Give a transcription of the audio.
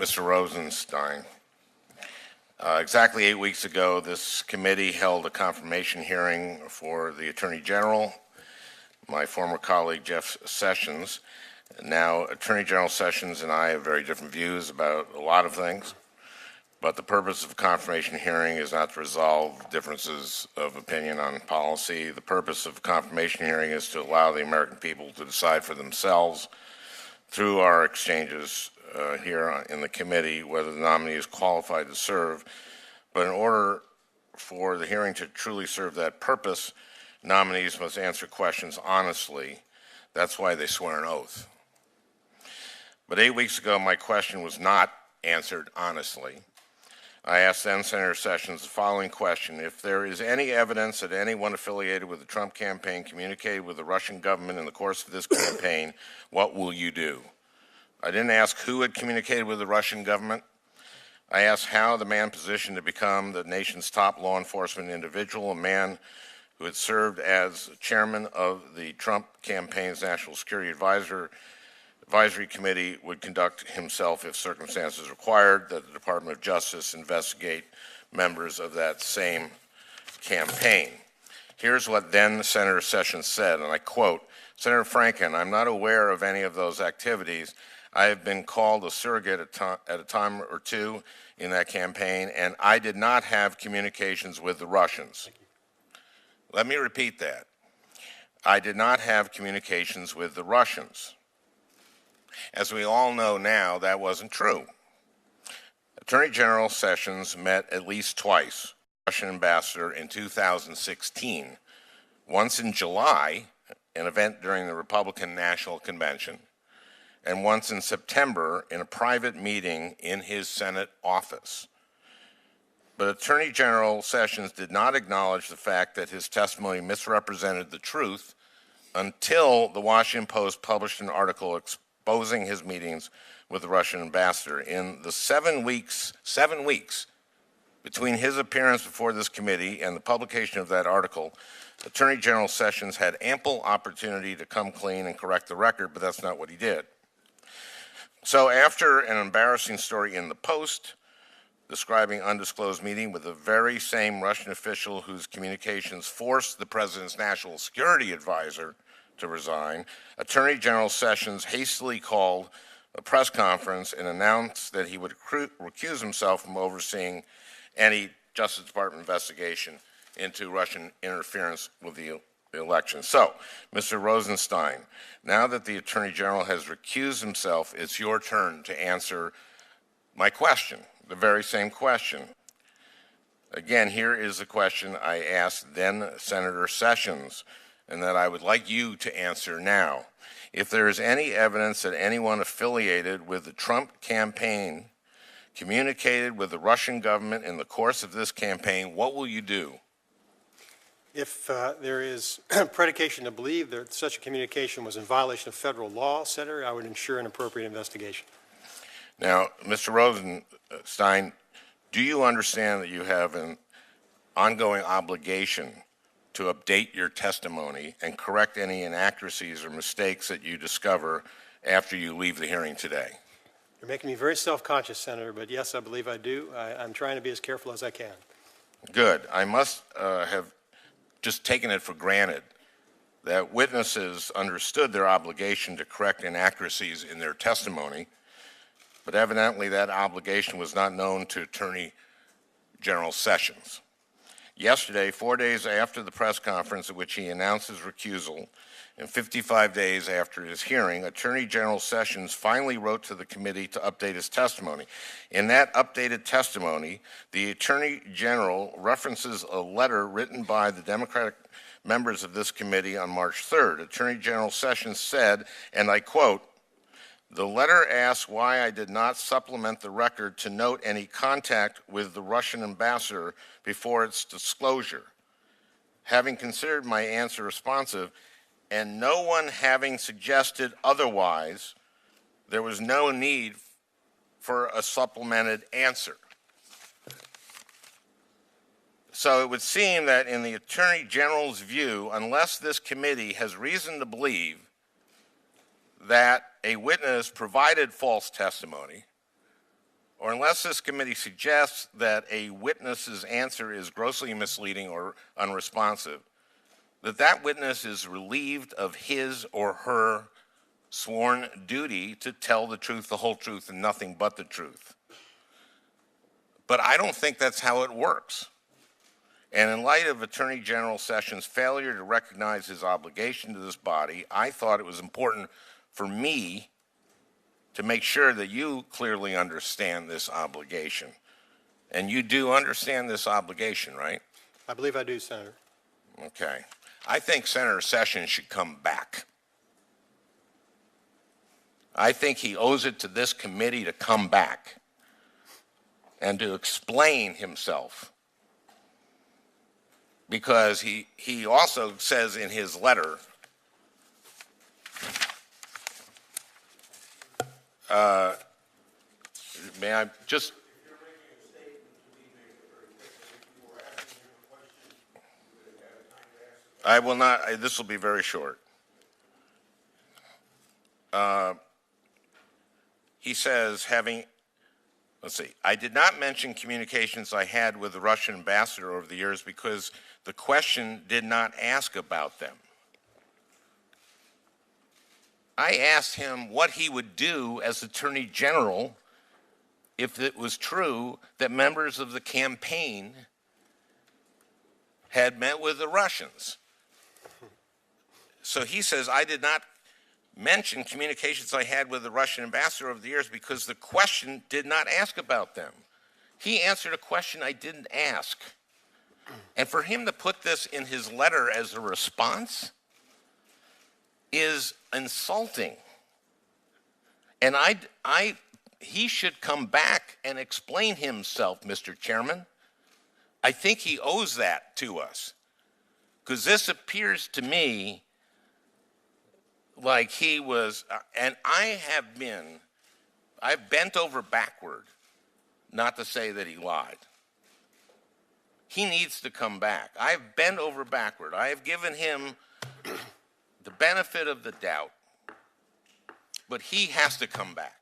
Mr. Rosenstein. Exactly 8 weeks ago, this committee held a confirmation hearing for the Attorney General, my former colleague Jeff Sessions. Now, Attorney General Sessions and I have very different views about a lot of things, but the purpose of a confirmation hearing is not to resolve differences of opinion on policy. The purpose of a confirmation hearing is to allow the American people to decide for themselves through our exchanges here in the committee whether the nominee is qualified to serve. But in order for the hearing to truly serve that purpose, nominees must answer questions honestly. That's why they swear an oath. But 8 weeks ago, my question was not answered honestly. I asked then Senator Sessions the following question: if there is any evidence that anyone affiliated with the Trump campaign communicated with the Russian government in the course of this campaign, what will you do? I didn't ask who had communicated with the Russian government. I asked how the man positioned to become the nation's top law enforcement individual, a man who had served as chairman of the Trump campaign's National Security Advisory Committee, would conduct himself if circumstances required that the Department of Justice investigate members of that same campaign. Here's what then Senator Sessions said, and I quote, "Senator Franken, I'm not aware of any of those activities. I have been called a surrogate at a time or two in that campaign, and I did not have communications with the Russians." Let me repeat that. I did not have communications with the Russians. As we all know now, that wasn't true. Attorney General Sessions met at least twice with the Russian ambassador in 2016, once in July, an event during the Republican National Convention, and once in September in a private meeting in his Senate office. But Attorney General Sessions did not acknowledge the fact that his testimony misrepresented the truth until the Washington Post published an article exposing his meetings with the Russian ambassador. In the 7 weeks between his appearance before this committee and the publication of that article, Attorney General Sessions had ample opportunity to come clean and correct the record, but that's not what he did. So after an embarrassing story in the Post describing undisclosed meeting with the very same Russian official whose communications forced the president's national security advisor to resign, Attorney General Sessions hastily called a press conference and announced that he would recuse himself from overseeing any Justice Department investigation into Russian interference with the election. So, Mr. Rosenstein, now that the Attorney General has recused himself, it's your turn to answer my question, the very same question. Again, here is the question I asked then Senator Sessions, and that I would like you to answer now. If there is any evidence that anyone affiliated with the Trump campaign communicated with the Russian government in the course of this campaign, what will you do? If there is predication to believe that such a communication was in violation of federal law, Senator, I would ensure an appropriate investigation. Now, Mr. Rosenstein, do you understand that you have an ongoing obligation to update your testimony and correct any inaccuracies or mistakes that you discover after you leave the hearing today? You're making me very self-conscious, Senator, but yes, I believe I do. I'm trying to be as careful as I can. Good. I must have just taken it for granted that witnesses understood their obligation to correct inaccuracies in their testimony, but evidently that obligation was not known to Attorney General Sessions. Yesterday, 4 days after the press conference at which he announced his recusal, and 55 days after his hearing, Attorney General Sessions finally wrote to the committee to update his testimony. In that updated testimony, the Attorney General references a letter written by the Democratic members of this committee on March 3rd. Attorney General Sessions said, and I quote, "The letter asks why I did not supplement the record to note any contact with the Russian ambassador before its disclosure. Having considered my answer responsive, and no one having suggested otherwise, there was no need for a supplemented answer." So it would seem that in the Attorney General's view, unless this committee has reason to believe that a witness provided false testimony or unless this committee suggests that a witness's answer is grossly misleading or unresponsive, that witness is relieved of his or her sworn duty to tell the truth, the whole truth, and nothing but the truth. But I don't think that's how it works. And in light of Attorney General Sessions' failure to recognize his obligation to this body, I thought it was important for me to make sure that you clearly understand this obligation. And you do understand this obligation, right? I believe I do, Senator. Okay. I think Senator Sessions should come back. I think he owes it to this committee to come back and to explain himself. Because he also says in his letter, may I just... I will not, this will be very short. He says, let's see, I did not mention communications I had with the Russian ambassador over the years because the question did not ask about them. I asked him what he would do as Attorney General if it was true that members of the campaign had met with the Russians. So he says, I did not mention communications I had with the Russian ambassador over the years because the question did not ask about them. He answered a question I didn't ask. And for him to put this in his letter as a response is insulting. And he should come back and explain himself, Mr. Chairman. I think he owes that to us. Because this appears to me like he was, and I've bent over backward not to say that he lied. He needs to come back. I've bent over backward. I have given him the benefit of the doubt, but he has to come back.